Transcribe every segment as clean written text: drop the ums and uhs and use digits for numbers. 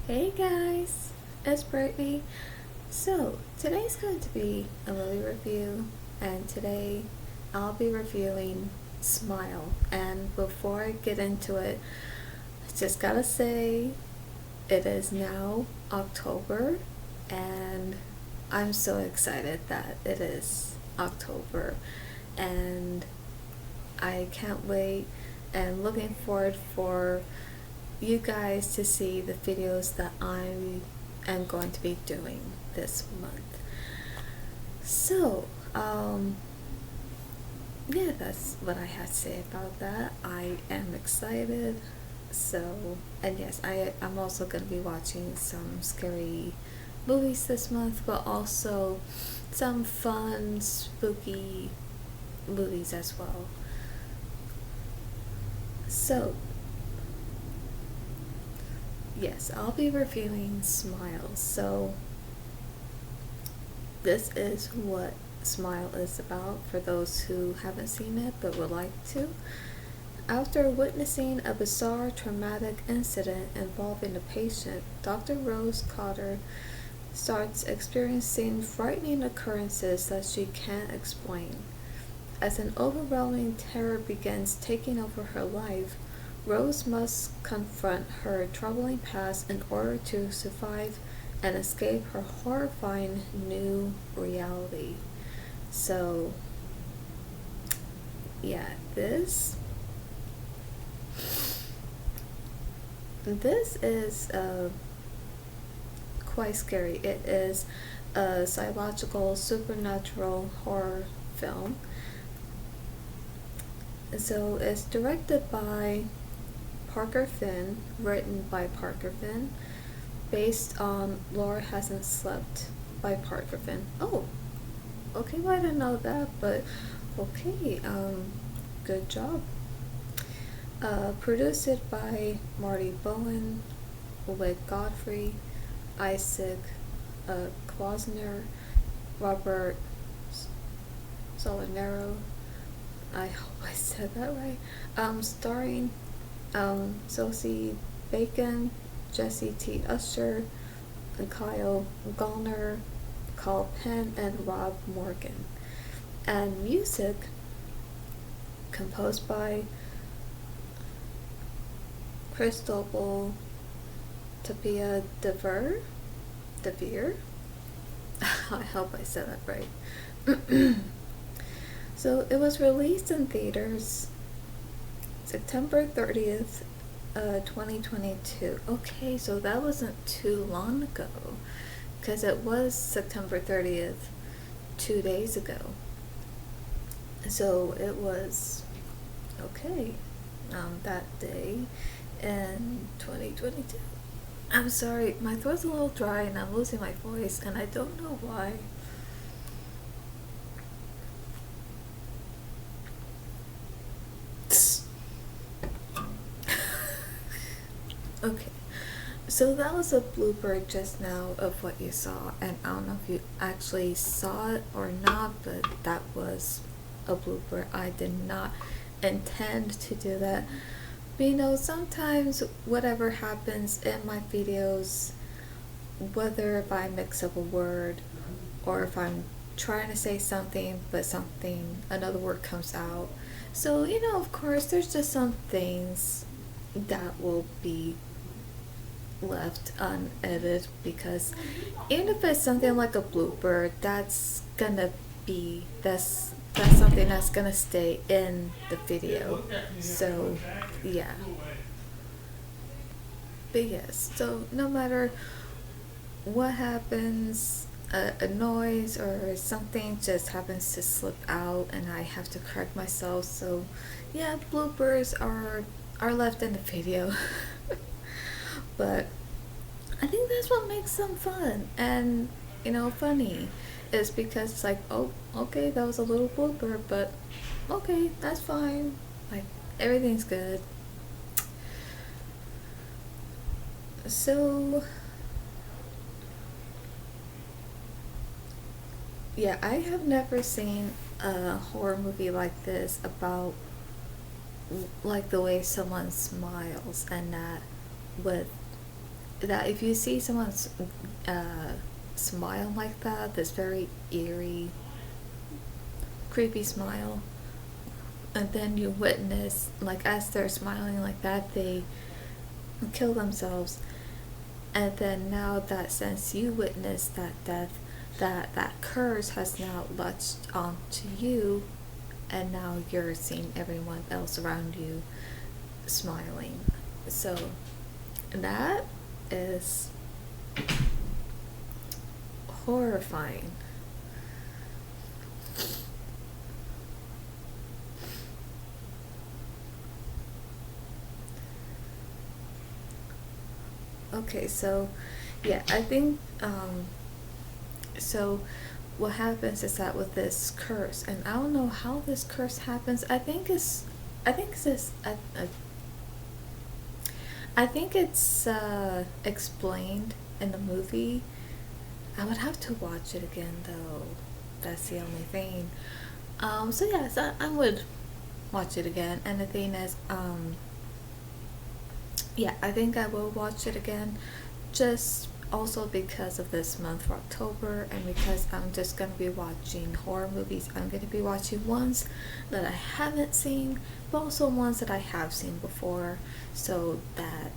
Hey guys, it's Brittany. So, today's going to be a movie review, and today I'll be reviewing Smile. And before I get into it, I just gotta say it is now October, and I'm so excited that it is October, and I can't wait and looking forward for you guys to see the videos that I am going to be doing this month. So, yeah, that's what I had to say about that. I am excited. So, and yes, I'm also going to be watching some scary movies this month, but also some fun, spooky movies as well. So, yes, I'll be reviewing Smile. So, this is what Smile is about for those who haven't seen it but would like to. After witnessing a bizarre traumatic incident involving a patient, Dr. Rose Cotter starts experiencing frightening occurrences that she can't explain. As an overwhelming terror begins taking over her life, Rose must confront her troubling past in order to survive and escape her horrifying new reality. So, yeah, this is quite scary. It is a psychological supernatural horror film. So it's directed by Parker Finn, written by Parker Finn, based on Laura Hasn't Slept by Parker Finn. Oh, okay, well, I didn't know that, but okay, good job. Produced it by Marty Bowen, with Godfrey, Isaac Klausner, Robert Solanero. I hope I said that right. Starring Sosie Bacon, Jesse T. Usher, Kyle Gallner, Carl Penn, and Rob Morgan. And music composed by Cristobal Tapia DeVere. I hope I said that right. So it was released in theaters September 30th, 2022. Okay, so that wasn't too long ago, because it was September 30th 2 days ago. So it was okay, that day in 2022. I'm sorry, my throat's a little dry and I'm losing my voice, and I don't know why. Okay, so that was a blooper just now of what you saw, and I don't know if you actually saw it or not, but that was a blooper. I did not intend to do that. But sometimes whatever happens in my videos, whether if I mix up a word or if I'm trying to say something but another word comes out. So, of course, there's just some things that will be left unedited, because even if it's something like a blooper, that's something that's gonna stay in the video. So yeah, but yes, so no matter what happens, a noise or something just happens to slip out and I have to correct myself. So yeah, bloopers are left in the video. But I think that's what makes them fun and funny, is because it's like, oh, okay, that was a little blooper, but okay, that's fine, like everything's good. So yeah, I have never seen a horror movie like this about like the way someone smiles, and that with that if you see someone's uh, smile like that, this very eerie, creepy smile, and then you witness, like, as they're smiling like that, they kill themselves, and then now that since you witnessed that death, that curse has now latched onto you, and now you're seeing everyone else around you smiling. So that is horrifying. Okay, so yeah, I think so what happens is that with this curse, and I don't know how this curse happens. I think it's this I think it's explained in the movie. I would have to watch it again though. That's the only thing. So yes, I would watch it again. And the thing is, yeah, I think I will watch it again, just also because of this month for October, and because I'm just gonna be watching horror movies. I'm gonna be watching ones that I haven't seen, but also ones that I have seen before. So that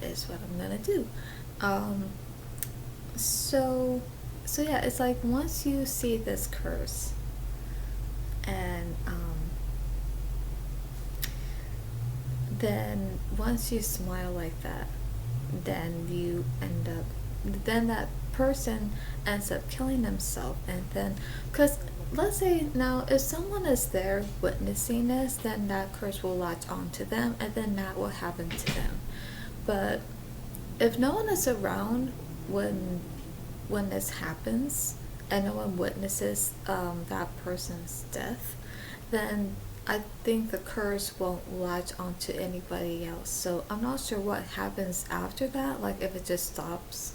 is what I'm gonna do. Um, so, so yeah, it's like once you see this curse, and then once you smile like that, then you end up, then that person ends up killing himself. And then, because let's say now if someone is there witnessing this, then that curse will latch onto them, and then that will happen to them. But if no one is around when this happens, and no one witnesses that person's death, then I think the curse won't latch onto anybody else. So I'm not sure what happens after that, like if it just stops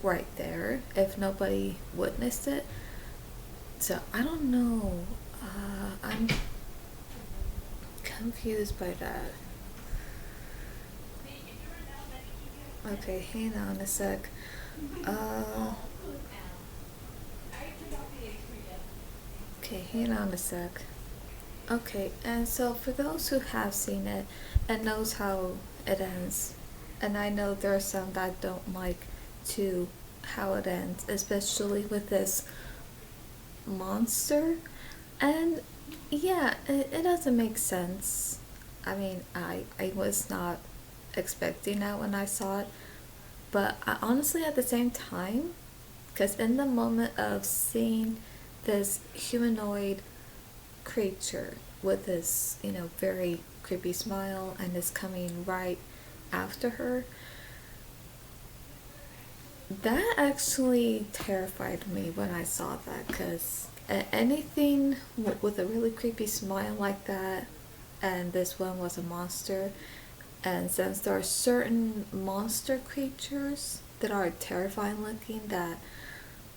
right there, if nobody witnessed it. So I don't know. I'm confused by that. Okay, hang on a sec. Uh, okay, hang on a sec. Okay, and so for those who have seen it and knows how it ends, and I know there are some that don't like to how it ends, especially with this monster. And yeah, it doesn't make sense. I mean, I was not expecting that when I saw it, but I honestly at the same time, because in the moment of seeing this humanoid creature with this, very creepy smile, and is coming right after her, that actually terrified me when I saw that, because anything with a really creepy smile like that, and this one was a monster, and since there are certain monster creatures that are terrifying looking, that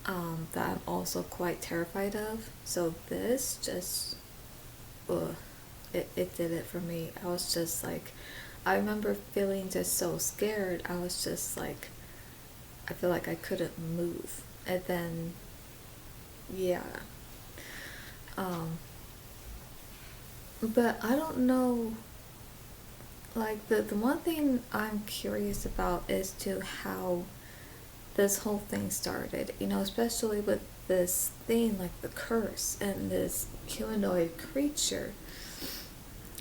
I'm also quite terrified of, so this just, ugh, it did it for me. I was just like, I remember feeling just so scared. I was just like, I feel like I couldn't move. And then, yeah. Um, but I don't know, like, the one thing I'm curious about is to how this whole thing started, especially with this thing like the curse and this humanoid creature.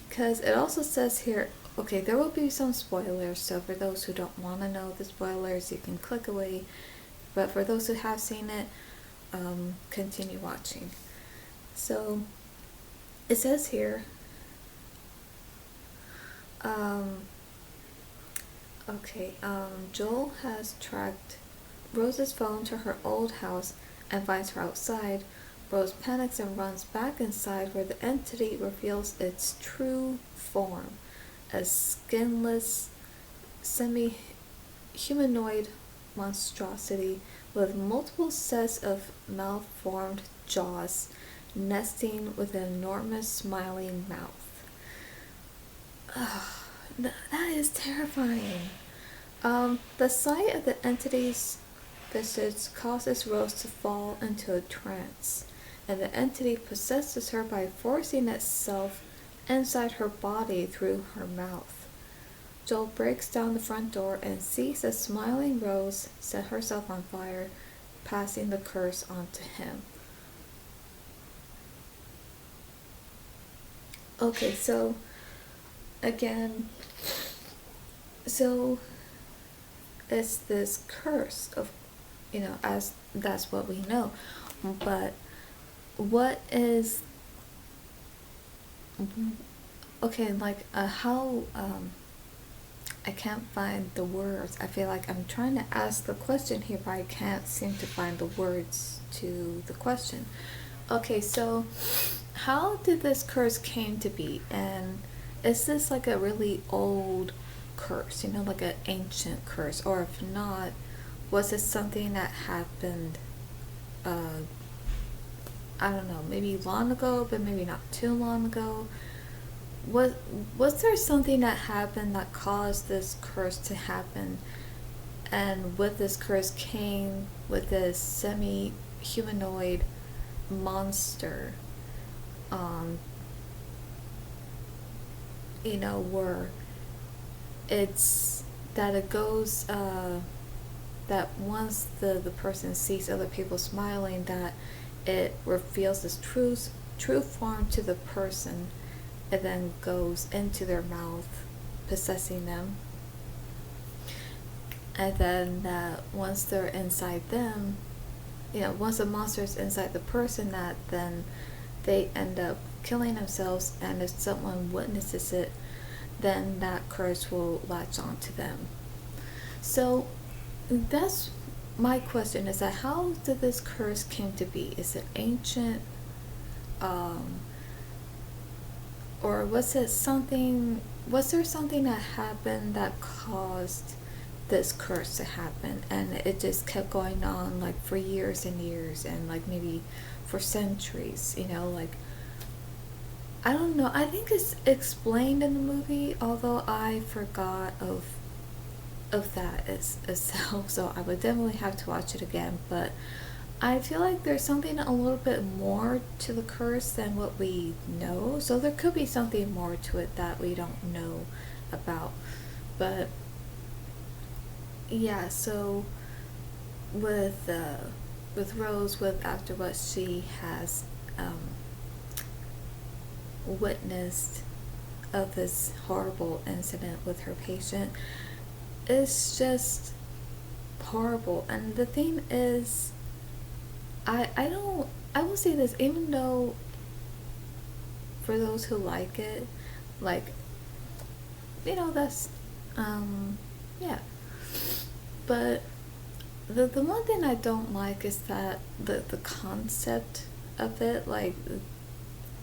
Because it also says here, okay, there will be some spoilers, so for those who don't want to know the spoilers, you can click away. But for those who have seen it, continue watching. So it says here, um, okay, Joel has tracked Rose's phone to her old house and finds her outside. Rose panics and runs back inside, where the entity reveals its true form, a skinless, semi-humanoid monstrosity with multiple sets of malformed jaws nesting with an enormous smiling mouth. Ugh, that is terrifying. The sight of the entity's visage causes Rose to fall into a trance, and the entity possesses her by forcing itself inside her body through her mouth. Joel breaks down the front door and sees a smiling Rose set herself on fire, passing the curse on to him. Okay, so again, so it's this curse of, as that's what we know, but what is, okay, like how I can't find the words. I feel like I'm trying to ask the question here, but I can't seem to find the words to the question. Okay, so how did this curse came to be, and is this like a really old curse, like an ancient curse, or if not, was it something that happened, uh, I don't know, maybe long ago, but maybe not too long ago? Was was there something that happened that caused this curse to happen? And with this curse came with this semi-humanoid monster, um, where it's that it goes, that once the person sees other people smiling, that it reveals this true form to the person, and then goes into their mouth, possessing them. And then that once they're inside them, once the monster is inside the person, that then they end up killing themselves, and if someone witnesses it, then that curse will latch on to them. So that's my question, is that how did this curse came to be? Is it ancient? Or was there something that happened that caused this curse to happen, and it just kept going on like for years and years, and like maybe for centuries, like, I don't know. I think it's explained in the movie, although I forgot of that itself, so I would definitely have to watch it again. But I feel like there's something a little bit more to the curse than what we know, so there could be something more to it that we don't know about. But yeah, so with Rose, with after what she has witnessed of this horrible incident with her patient, it's just horrible. And the thing is, I will say this, even though for those who like it, like, that's, yeah, but the one thing I don't like is that the concept of it, like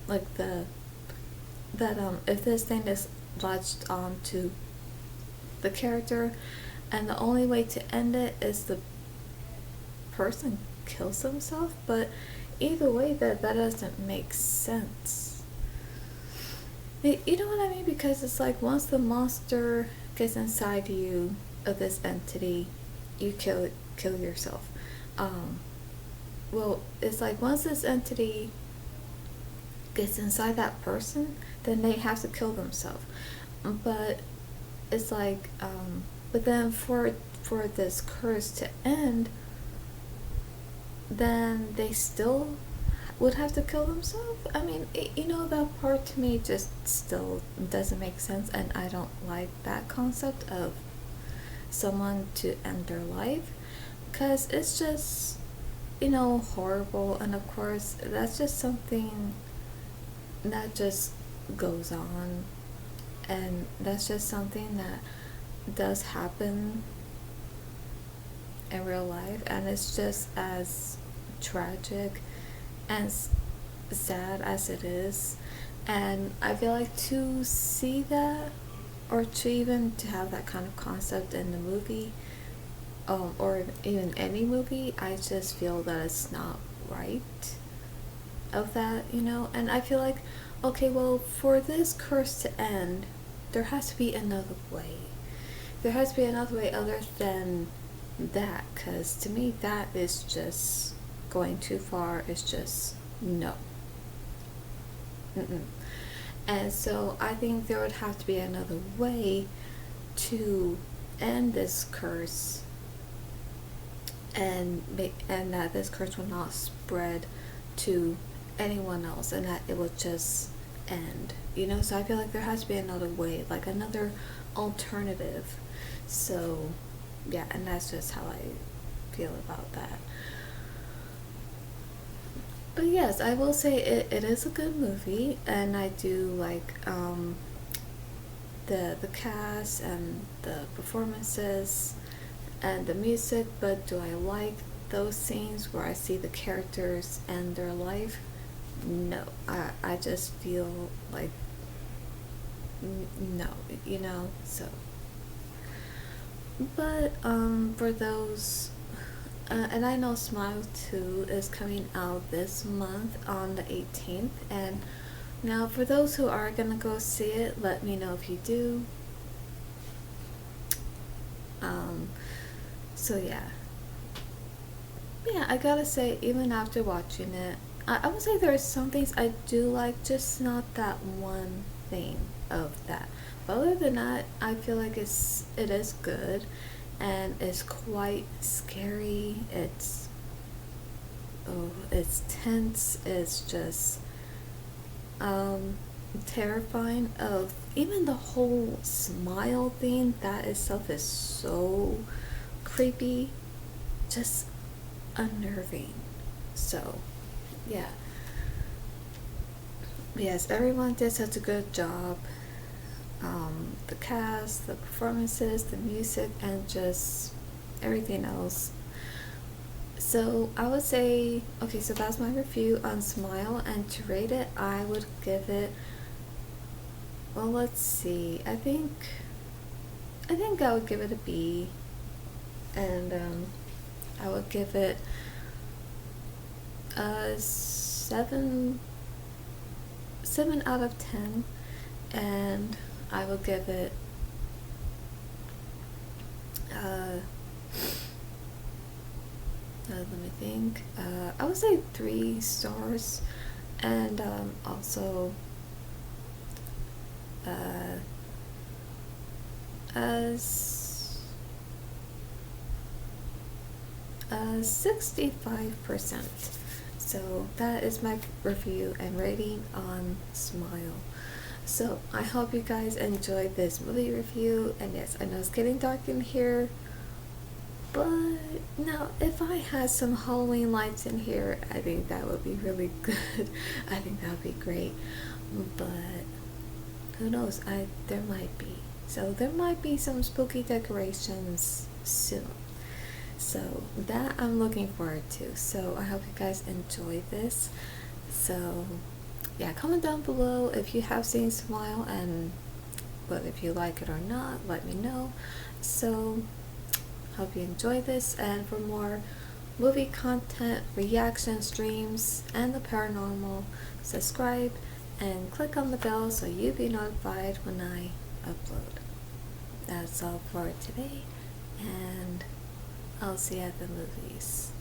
the that if this thing is latched on to the character, and the only way to end it is the person kills himself. But either way, that doesn't make sense. You know what I mean? Because it's like once the monster gets inside you of this entity, you kill yourself. Well, it's like once this entity gets inside that person, then they have to kill themselves. But it's like, but then for this curse to end, then they still would have to kill themselves. I mean, that part to me just still doesn't make sense, and I don't like that concept of someone to end their life, because it's just, horrible. And of course, that's just something that just goes on, and that's just something that does happen in real life, and it's just as tragic and sad as it is. And I feel like to see that, or to even to have that kind of concept in the movie, or even any movie, I just feel that it's not right of that, and I feel like, okay, well, for this curse to end, there has to be another way. there has to be another way other than that, because to me that is just going too far. It's just no. Mm-mm. And so I think there would have to be another way to end this curse, and that this curse will not spread to anyone else, and that it will just end. So I feel like there has to be another way, like another alternative. So yeah, and that's just how I feel about that. But yes, I will say it is a good movie, and I do like the cast and the performances and the music. But do I like those scenes where I see the characters and their life? No, I just feel like no, so. But for those, and I know Smile 2 is coming out this month on the 18th, and now for those who are gonna go see it, let me know if you do. So yeah, I gotta say, even after watching it, I would say there are some things I do like, just not that one thing of that. But other than that, I feel like it is good, and it's quite scary. It's tense. It's just terrifying. Of even the whole Smile thing, that itself is so creepy, just unnerving. So yeah, yes, everyone did such a good job. The cast, the performances, the music, and just everything else. So I would say, okay, so that's my review on Smile, and to rate it, I would give it, well, let's see, I think I would give it a B, and I would give it a 7 out of 10, and I will give it let me think, I would say 3 stars, and also as 65%. So that is my review and rating on Smile. So I hope you guys enjoyed this movie review, and yes, I know it's getting dark in here, but now if I had some Halloween lights in here, I think that would be really good. I think that would be great, but who knows, there might be. So there might be some spooky decorations soon. So that I'm looking forward to. So I hope you guys enjoy this. So yeah, comment down below if you have seen Smile, and but if you like it or not, let me know. So hope you enjoy this, and for more movie content, reaction streams, and the paranormal, subscribe and click on the bell so you'll be notified when I upload. That's all for today, and I'll see you at the movies.